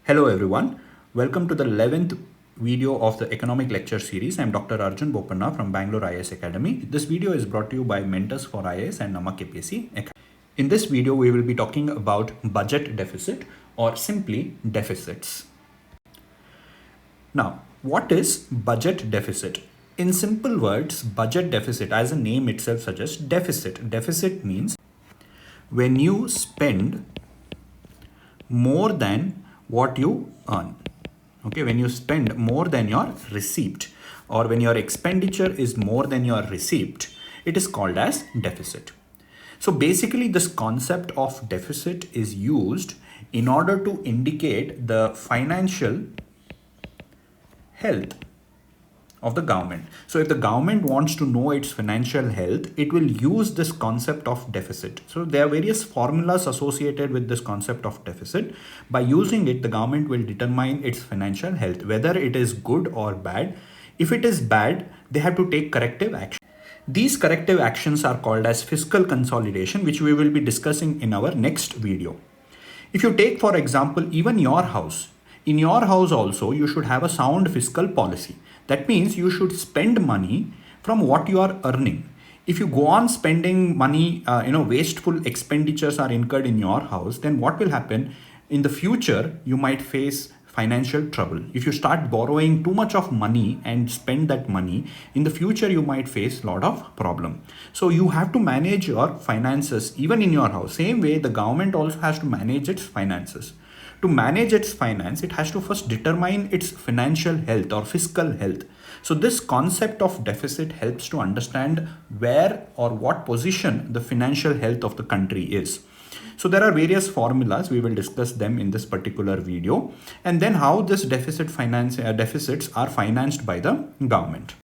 Hello everyone, welcome to the 11th video of the economic lecture series. I'm Dr. Arjun Bopanna from Bangalore IAS Academy. This video is brought to you by Mentors for IAS and NammaKPSC. In this video, we will be talking about budget deficit or simply deficits. Now, what is budget deficit? In simple words, budget deficit, as the name itself suggests, deficit. Deficit means when you spend more than what you earn. Okay, when you spend more than your receipt, or when your expenditure is more than your receipt, it is called as deficit. So basically this concept of deficit is used in order to indicate the financial health of the government. So if the government wants to know its financial health, it will use this concept of deficit. So there are various formulas associated with this concept of deficit. By using it, the government will determine its financial health, whether it is good or bad. If it is bad, they have to take corrective action. These corrective actions are called as fiscal consolidation, which we will be discussing in our next video. If you take, for example, even your house, in your house also, you should have a sound fiscal policy. That means you should spend money from what you are earning. If you go on spending money, wasteful expenditures are incurred in your house, then what will happen? In the future, you might face financial trouble. If you start borrowing too much of money and spend that money, in the future, you might face a lot of problem. So you have to manage your finances even in your house. Same way, the government also has to manage its finances. To manage its finance, it has to first determine its financial health or fiscal health. So this concept of deficit helps to understand where or what position the financial health of the country is. So there are various formulas. We will discuss them in this particular video, and then how this deficits are financed by the government.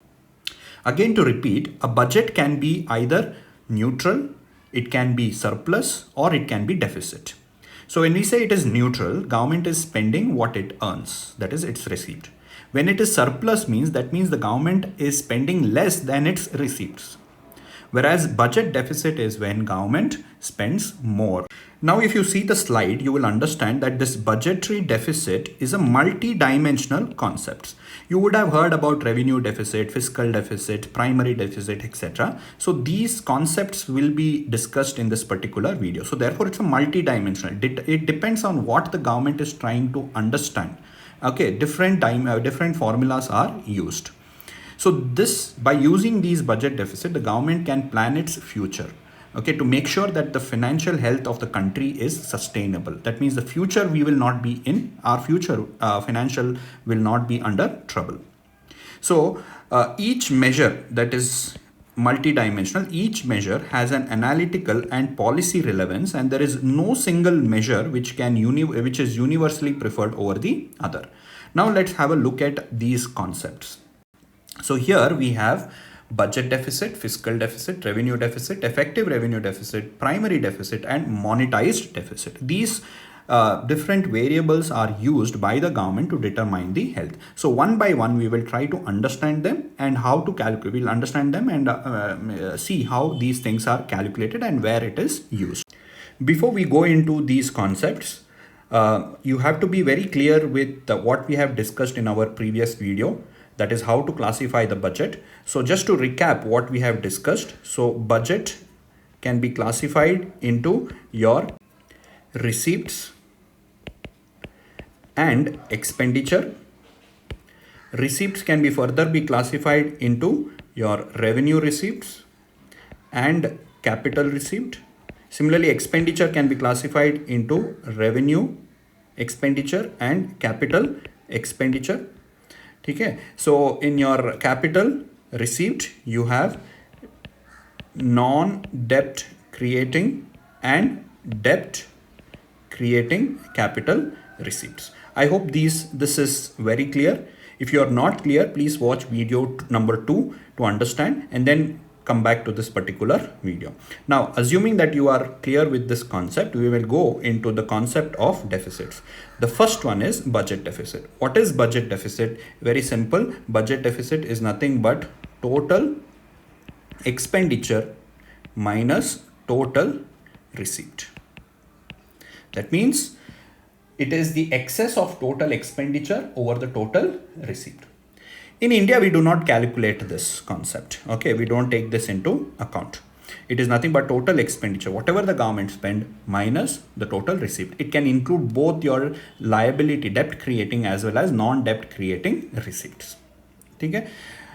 Again, to repeat, a budget can be either neutral, it can be surplus, or it can be deficit. So when we say it is neutral, government is spending what it earns, that is its receipt. When it is surplus means the government is spending less than its receipts. Whereas budget deficit is when government spends more. Now, if you see the slide, you will understand that this budgetary deficit is a multi-dimensional concept. You would have heard about revenue deficit, fiscal deficit, primary deficit, etc. So these concepts will be discussed in this particular video. So therefore, it's a multi-dimensional. It depends on what the government is trying to understand. Okay, different formulas are used. So by using these budget deficit, the government can plan its future, okay, to make sure that the financial health of the country is sustainable. That means the future we will not be in, our future financial will not be under trouble. So each measure that is multidimensional, each measure has an analytical and policy relevance, and there is no single measure which is universally preferred over the other. Now let's have a look at these concepts. So here we have budget deficit, fiscal deficit, revenue deficit, effective revenue deficit, primary deficit, and monetized deficit. These different variables are used by the government to determine the health. So one by one, we will try to understand them and how to calculate. We'll understand them and see how these things are calculated and where it is used. Before we go into these concepts, you have to be very clear with what we have discussed in our previous video. That is how to classify the budget. So just to recap what we have discussed. So budget can be classified into your receipts and expenditure. Receipts can be further be classified into your revenue receipts and capital receipt. Similarly, expenditure can be classified into revenue expenditure and capital expenditure. Okay, so in your capital receipt, you have non-debt creating and debt creating capital receipts. I hope this is very clear. If you are not clear, please watch video number 2 to understand and then come back to this particular video. Now, assuming that you are clear with this concept, we will go into the concept of deficits. The first one is budget deficit. What is budget deficit? Very simple. Budget deficit is nothing but total expenditure minus total receipt. That means It is the excess of total expenditure over the total receipt. In India, we do not calculate this concept. Okay, we don't take this into account. It is nothing but total expenditure, whatever the government spend minus the total receipt. It can include both your liability debt creating as well as non-debt creating receipts. Okay.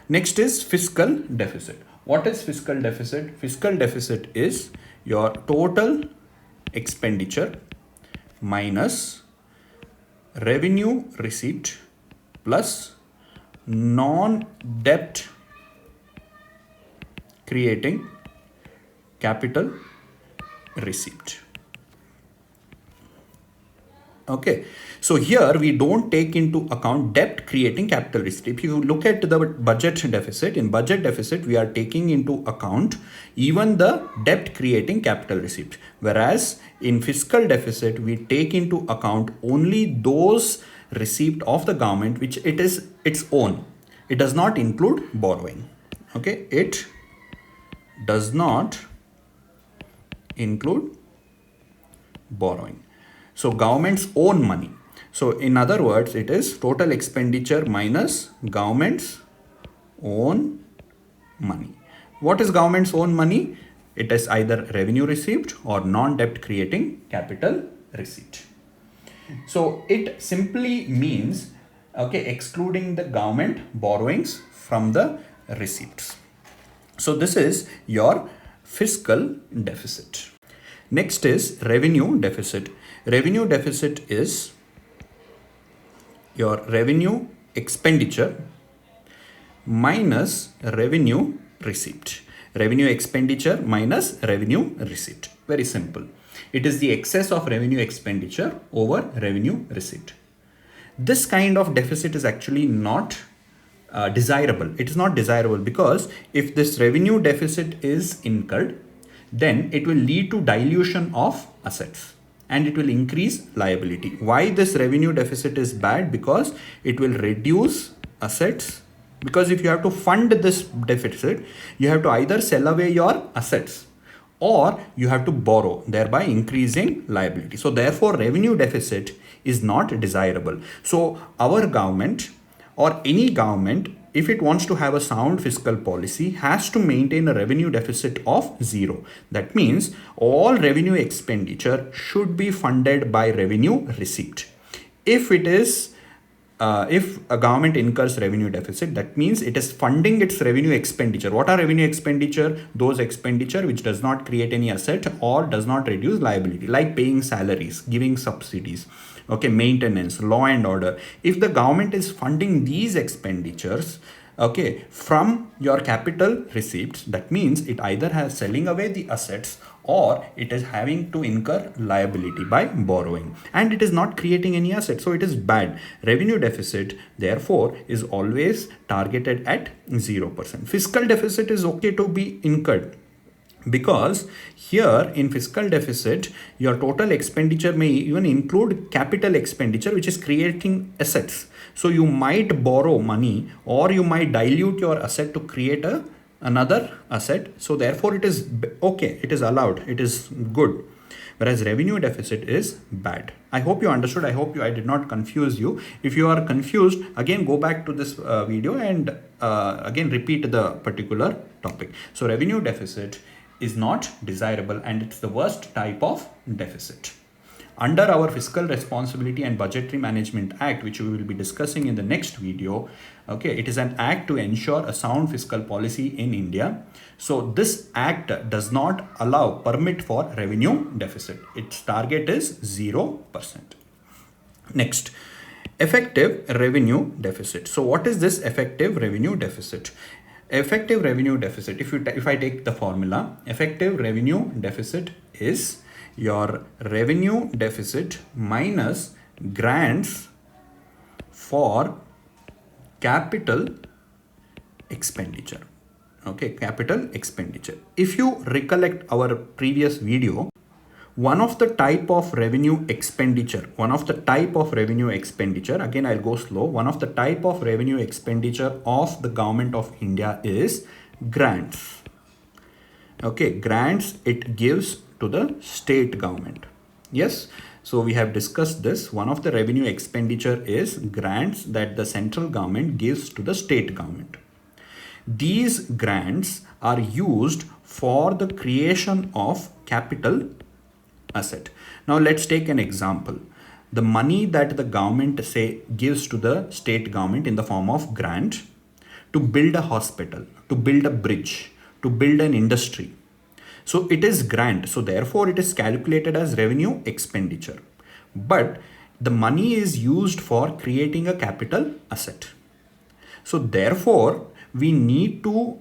Next is fiscal deficit. What is fiscal deficit? Fiscal deficit is your total expenditure minus revenue receipt plus non-debt creating capital receipt. Okay, so here we don't take into account debt creating capital receipt. If you look at the budget deficit, in budget deficit we are taking into account even the debt creating capital receipt, whereas in fiscal deficit we take into account only those receipt of the government which it is its own. It does not include borrowing. Okay, it does not include borrowing. So government's own money. So in other words, it is total expenditure minus government's own money. What is government's own money? It is either revenue received or non-debt creating capital receipt. So it simply means, okay, excluding the government borrowings from the receipts. So this is your fiscal deficit. Next is revenue deficit. Revenue deficit is your revenue expenditure minus revenue receipt. Revenue expenditure minus revenue receipt. Very simple. It is the excess of revenue expenditure over revenue receipt. This kind of deficit is actually not desirable. It is not desirable because if this revenue deficit is incurred, then it will lead to dilution of assets and it will increase liability. Why this revenue deficit is bad? Because it will reduce assets. Because if you have to fund this deficit, you have to either sell away your assets or you have to borrow, thereby increasing liability. So therefore, revenue deficit is not desirable. So our government or any government, if it wants to have a sound fiscal policy, has to maintain a revenue deficit of 0. That means all revenue expenditure should be funded by revenue receipt. If it is if a government incurs revenue deficit, that means it is funding its revenue expenditure. What are revenue expenditure? Those expenditure which does not create any asset or does not reduce liability, like paying salaries, giving subsidies, okay, maintenance, law and order. If the government is funding these expenditures, okay, from your capital receipts, that means it either has selling away the assets or it is having to incur liability by borrowing, and it is not creating any asset, so it is bad. Revenue deficit therefore is always targeted at 0%. Fiscal deficit is okay to be incurred, because here in fiscal deficit your total expenditure may even include capital expenditure which is creating assets. So you might borrow money or you might dilute your asset to create another asset. So therefore it is okay, it is allowed, it is good. Whereas revenue deficit is bad. I hope you understood. I hope I did not confuse you. If you are confused, again go back to this video and again repeat the particular topic. So revenue deficit is not desirable and it's the worst type of deficit. Under our Fiscal Responsibility and Budgetary Management Act, which we will be discussing in the next video, okay, it is an act to ensure a sound fiscal policy in India. So this act does not allow permit for revenue deficit. Its target is 0%. Next, effective revenue deficit. So what is this effective revenue deficit? Effective revenue deficit, if I take the formula, effective revenue deficit is your revenue deficit minus grants for capital expenditure. Okay, capital expenditure. If you recollect our previous video, one of the type of revenue expenditure, again I'll go slow, one of the type of revenue expenditure of the government of India is grants. Okay, grants it gives to the state government. Yes, So we have discussed this. One of the revenue expenditure is grants that the central government gives to the state government. These grants are used for the creation of capital asset. Now let's take an example. The money that the government gives to the state government in the form of grant to build a hospital, to build a bridge, to build an industry. So it is grant. So therefore it is calculated as revenue expenditure. But the money is used for creating a capital asset. So therefore we need to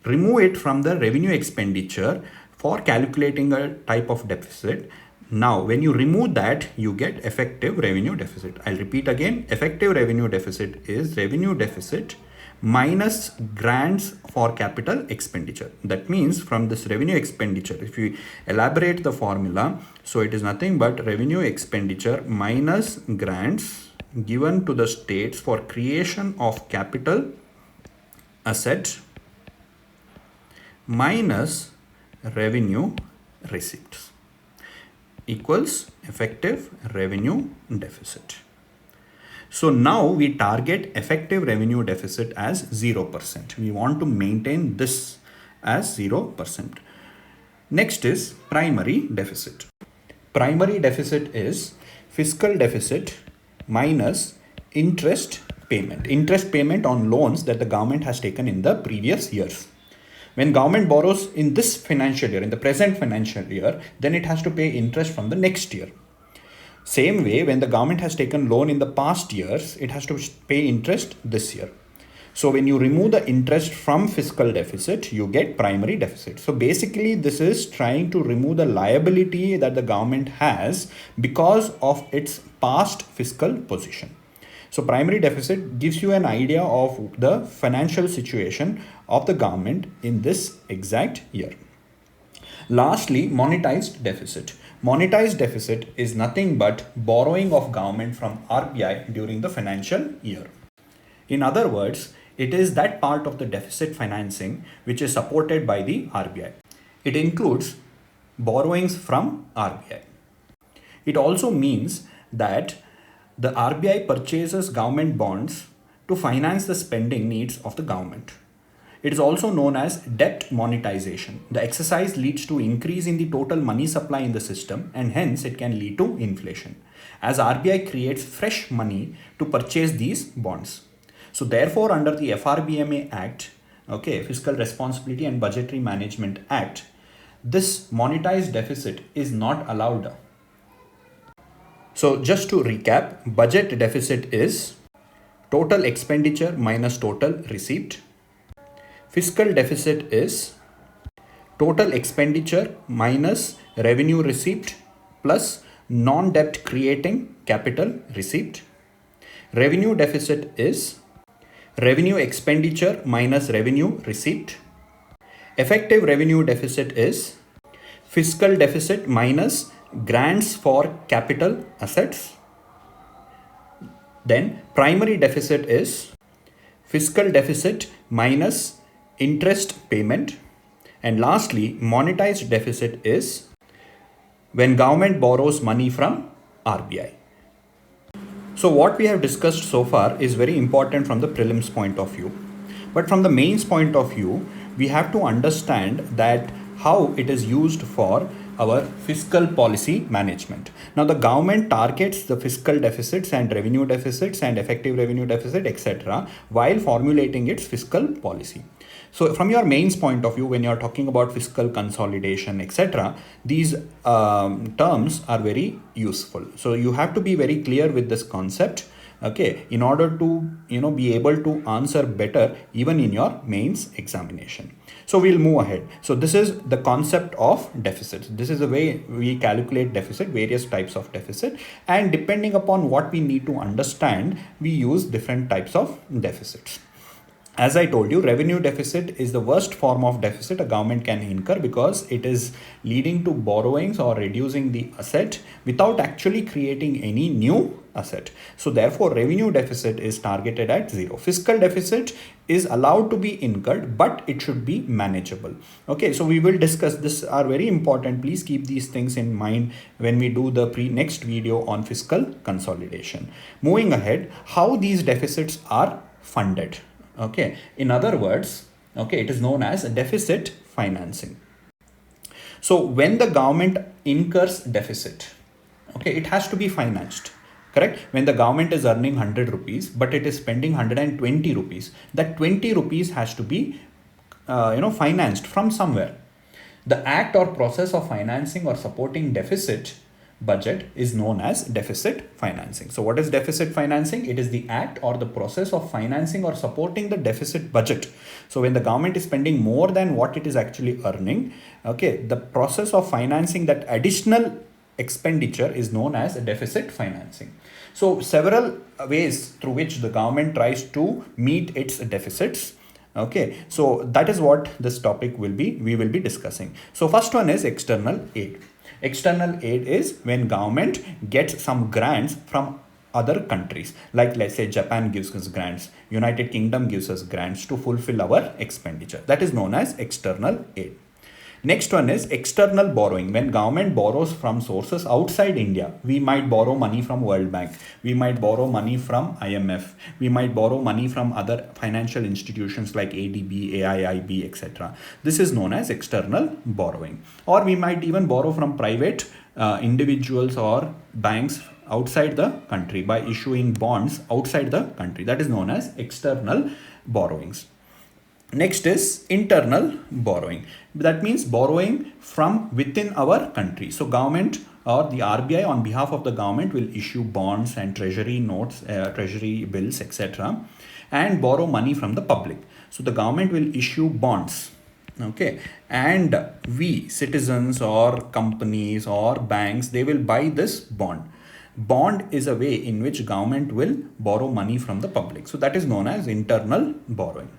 remove it from the revenue expenditure for calculating a type of deficit. Now, when you remove that, you get effective revenue deficit. I'll repeat again. Effective revenue deficit is revenue deficit minus grants for capital expenditure. That means from this revenue expenditure, if you elaborate the formula, so it is nothing but revenue expenditure minus grants given to the states for creation of capital asset minus revenue receipts equals effective revenue deficit. So now we target effective revenue deficit as 0%. We want to maintain this as 0%. Next is primary deficit. Primary deficit is fiscal deficit minus interest payment. Interest payment on loans that the government has taken in the previous years. When government borrows in this financial year, in the present financial year, then it has to pay interest from the next year. Same way, when the government has taken loan in the past years, it has to pay interest this year. So when you remove the interest from fiscal deficit, you get primary deficit. So basically, this is trying to remove the liability that the government has because of its past fiscal position. So primary deficit gives you an idea of the financial situation of the government in this exact year. Lastly, monetized deficit. Monetized deficit is nothing but borrowing of government from RBI during the financial year. In other words, it is that part of the deficit financing which is supported by the RBI. It includes borrowings from RBI. It also means that the RBI purchases government bonds to finance the spending needs of the government. It is also known as debt monetization. The exercise leads to increase in the total money supply in the system and hence it can lead to inflation as RBI creates fresh money to purchase these bonds. So therefore under the FRBMA Act, Fiscal Responsibility and Budgetary Management Act, this monetized deficit is not allowed. So just to recap, budget deficit is total expenditure minus total receipt. Fiscal deficit is total expenditure minus revenue receipt plus non-debt creating capital receipt. Revenue deficit is revenue expenditure minus revenue receipt. Effective revenue deficit is fiscal deficit minus grants for capital assets. Then primary deficit is fiscal deficit minus interest payment. And lastly, monetized deficit is when government borrows money from RBI. So what we have discussed so far is very important from the prelims point of view. But from the mains point of view, we have to understand that how it is used for our fiscal policy management. Now the government targets the fiscal deficits and revenue deficits and effective revenue deficit, etc., while formulating its fiscal policy. So from your mains point of view, when you are talking about fiscal consolidation, etc., these terms are very useful. So you have to be very clear with this concept, in order to be able to answer better even in your mains examination. So we'll move ahead. So this is the concept of deficits. This is the way we calculate deficit, various types of deficit, and depending upon what we need to understand, we use different types of deficits. As I told you, revenue deficit is the worst form of deficit a government can incur because it is leading to borrowings or reducing the asset without actually creating any new asset. So therefore, revenue deficit is targeted at zero. Fiscal deficit is allowed to be incurred, but it should be manageable. Okay, so we will discuss this, are very important. Please keep these things in mind when we do the next video on fiscal consolidation. Moving ahead, how these deficits are funded. Okay, in other words, okay, it is known as deficit financing. So when the government incurs deficit, okay, it has to be financed. Correct? When the government is earning 100 rupees, but it is spending 120 rupees, that 20 rupees has to be financed from somewhere. The act or process of financing or supporting deficit budget is known as deficit financing. So what is deficit financing? It is the act or the process of financing or supporting the deficit budget. So when the government is spending more than what it is actually earning, okay, the process of financing that additional expenditure is known as deficit financing. So several ways through which the government tries to meet its deficits. Okay, so that is what this topic we will be discussing. So first one is external aid. External aid is when government gets some grants from other countries, like let's say Japan gives us grants, United Kingdom gives us grants to fulfill our expenditure. That is known as external aid. Next one is external borrowing. When government borrows from sources outside India, we might borrow money from World Bank, we might borrow money from IMF, we might borrow money from other financial institutions like ADB, AIIB, etc. This is known as external borrowing. Or we might even borrow from private individuals or banks outside the country by issuing bonds outside the country. That is known as external borrowings. Next is internal borrowing. That means borrowing from within our country. So government or the RBI on behalf of the government will issue bonds and treasury notes, treasury bills, etc. and borrow money from the public. So the government will issue bonds. Okay, and we citizens or companies or banks, they will buy this bond. Bond is a way in which government will borrow money from the public. So that is known as internal borrowing.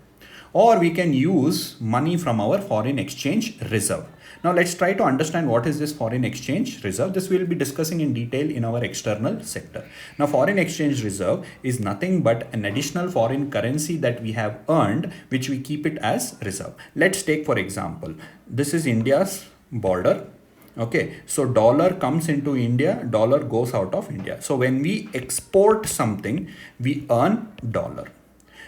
Or we can use money from our foreign exchange reserve. Now let's try to understand what is this foreign exchange reserve. This we will be discussing in detail in our external sector. Now foreign exchange reserve is nothing but an additional foreign currency that we have earned, which we keep it as reserve. Let's take for example, this is India's border. Okay, so dollar comes into India, dollar goes out of India. So when we export something, we earn dollar.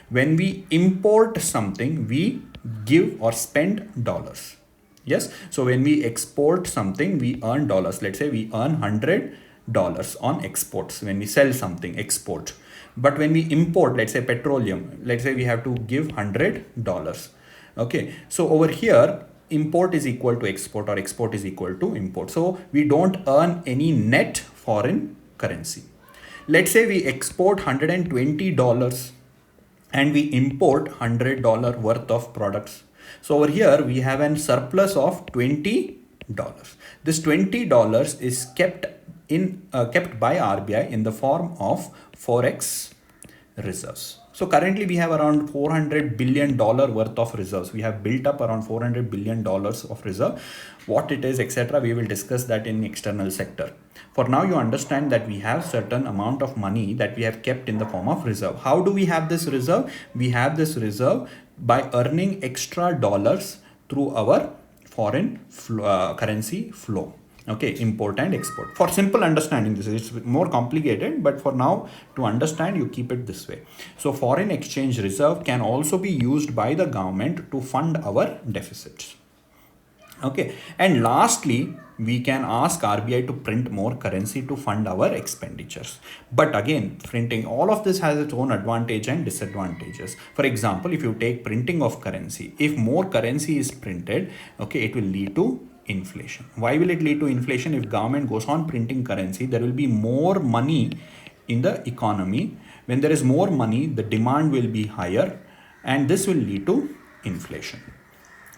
When we import something, we give or spend dollars. Yes. So when we export something, we earn dollars. Let's say we earn $100 on exports. When we sell something, export. But when we import, let's say petroleum, let's say we have to give $100. Okay. So over here, import is equal to export or export is equal to import. So we don't earn any net foreign currency. Let's say we export $120 and we import $100 worth of products. So over here we have a surplus of $20. This $20 is kept by RBI in the form of forex reserves. So currently we have around $400 billion worth of reserves. We have built up around $400 billion of reserve. What it is, etc. we will discuss that in external sector. For now, you understand that we have certain amount of money that we have kept in the form of reserve. How do we have this reserve? We have this reserve by earning extra dollars through our foreign currency flow. Okay, import and export. For simple understanding, this is more complicated, but for now to understand, you keep it this way. So foreign exchange reserve can also be used by the government to fund our deficits. Okay, and lastly, we can ask RBI to print more currency to fund our expenditures. But again, printing, all of this has its own advantage and disadvantages. For example, if you take printing of currency, if more currency is printed, okay, it will lead to inflation. Why will it lead to inflation? If government goes on printing currency, there will be more money in the economy. When there is more money, the demand will be higher, and this will lead to inflation.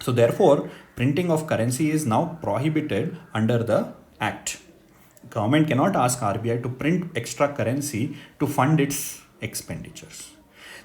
So therefore, printing of currency is now prohibited under the Act. Government cannot ask RBI to print extra currency to fund its expenditures.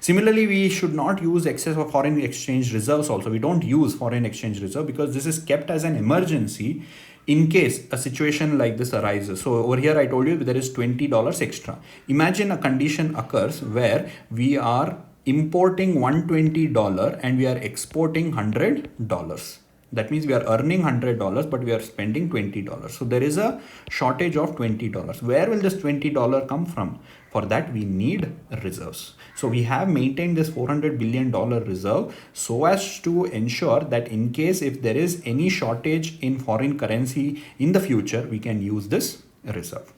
Similarly, we should not use excess of foreign exchange reserves also. We don't use foreign exchange reserve because this is kept as an emergency in case a situation like this arises. So over here, I told you there is $20 extra. Imagine a condition occurs where we are importing $120 and we are exporting $100. That means we are earning $100, but we are spending $20. So there is a shortage of $20. Where will this $20 come from? For that, we need reserves. So we have maintained this $400 billion reserve so as to ensure that in case if there is any shortage in foreign currency in the future, we can use this reserve.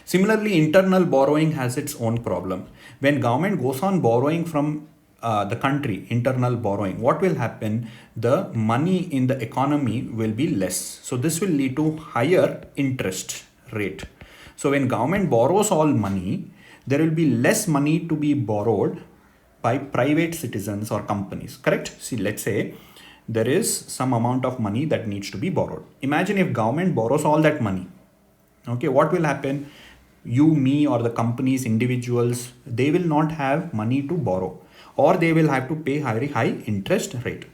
Similarly, internal borrowing has its own problem. When government goes on borrowing from the country, internal borrowing, what will happen? The money in the economy will be less. So this will lead to higher interest rate. So when government borrows all money, there will be less money to be borrowed by private citizens or companies, correct? See, let's say there is some amount of money that needs to be borrowed. Imagine if government borrows all that money. Okay, what will happen? You, me, or the companies, individuals, they will not have money to borrow, or they will have to pay very high interest rate.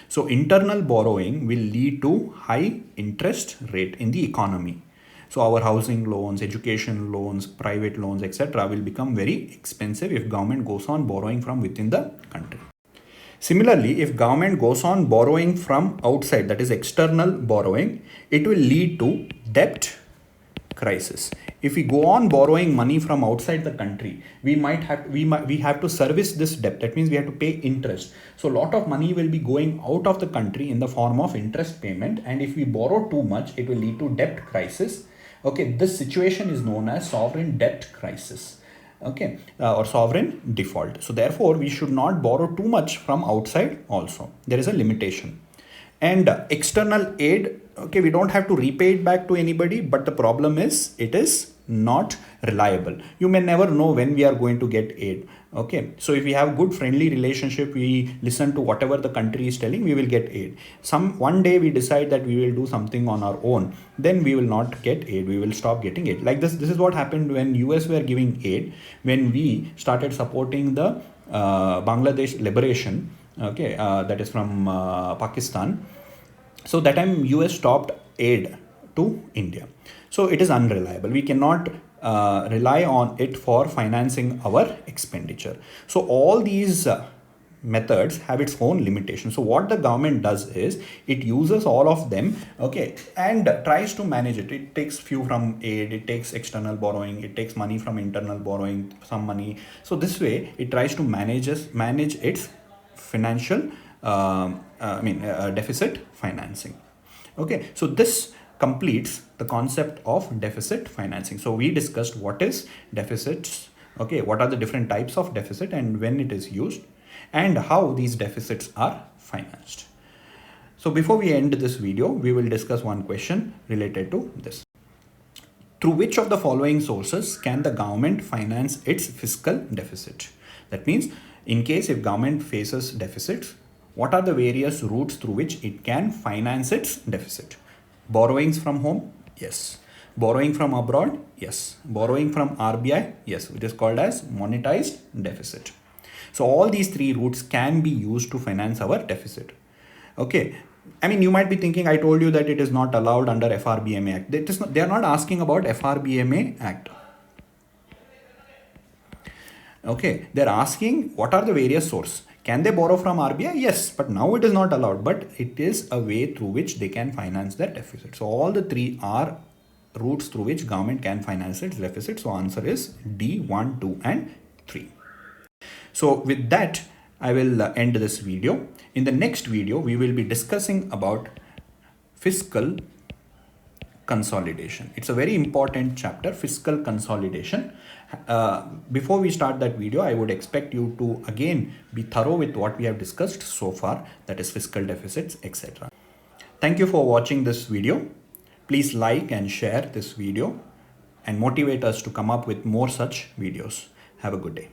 So internal borrowing will lead to high interest rate in the economy. So our housing loans, education loans, private loans, etc. will become very expensive if government goes on borrowing from within the country. Similarly, if government goes on borrowing from outside, that is external borrowing, it will lead to debt crisis. If we go on borrowing money from outside the country, we have to service this debt. That means we have to pay interest. So a lot of money will be going out of the country in the form of interest payment. And if we borrow too much, it will lead to debt crisis. Okay, this situation is known as sovereign debt crisis. Okay, or sovereign default. So therefore, we should not borrow too much from outside also. There is a limitation. And external aid, okay, we don't have to repay it back to anybody, but the problem is it is not reliable. You may never know when we are going to get aid. Okay, so if we have good friendly relationship, we listen to whatever the country is telling, we will get aid. One day we decide that we will do something on our own, then we will not get aid. We will stop getting aid. Like this is what happened when US were giving aid, when we started supporting the Bangladesh liberation. Okay, that is from Pakistan. So that time US stopped aid to India. So it is unreliable. We cannot rely on it for financing our expenditure. So all these methods have its own limitations. So what the government does is it uses all of them, okay, and tries to manage it. It takes few from aid, it takes external borrowing, it takes money from internal borrowing, some money. So this way it tries to manage its financial deficit financing. Okay, so this completes the concept of deficit financing. So we discussed what is deficits, okay, what are the different types of deficit and when it is used, and how these deficits are financed. So before we end this video, we will discuss one question related to this. Through which of the following sources can the government finance its fiscal deficit? That means in case if government faces deficits, what are the various routes through which it can finance its deficit? Borrowings from home? Yes. Borrowing from abroad? Yes. Borrowing from RBI? Yes. It is called as monetized deficit. So all these three routes can be used to finance our deficit. Okay. I mean, you might be thinking, I told you that it is not allowed under FRBMA Act. They are not asking about FRBMA Act. Okay. They're asking what are the various sources. Can they borrow from RBI? Yes, but now it is not allowed, but it is a way through which they can finance their deficit. So all the three are routes through which government can finance its deficit. So answer is D, 1, 2 and 3. So with that, I will end this video. In the next video, we will be discussing about fiscal consolidation. It's a very important chapter, fiscal consolidation. Before we start that video, I would expect you to again be thorough with what we have discussed so far, that is fiscal deficits, etc. Thank you for watching this video. Please like and share this video and motivate us to come up with more such videos. Have a good day.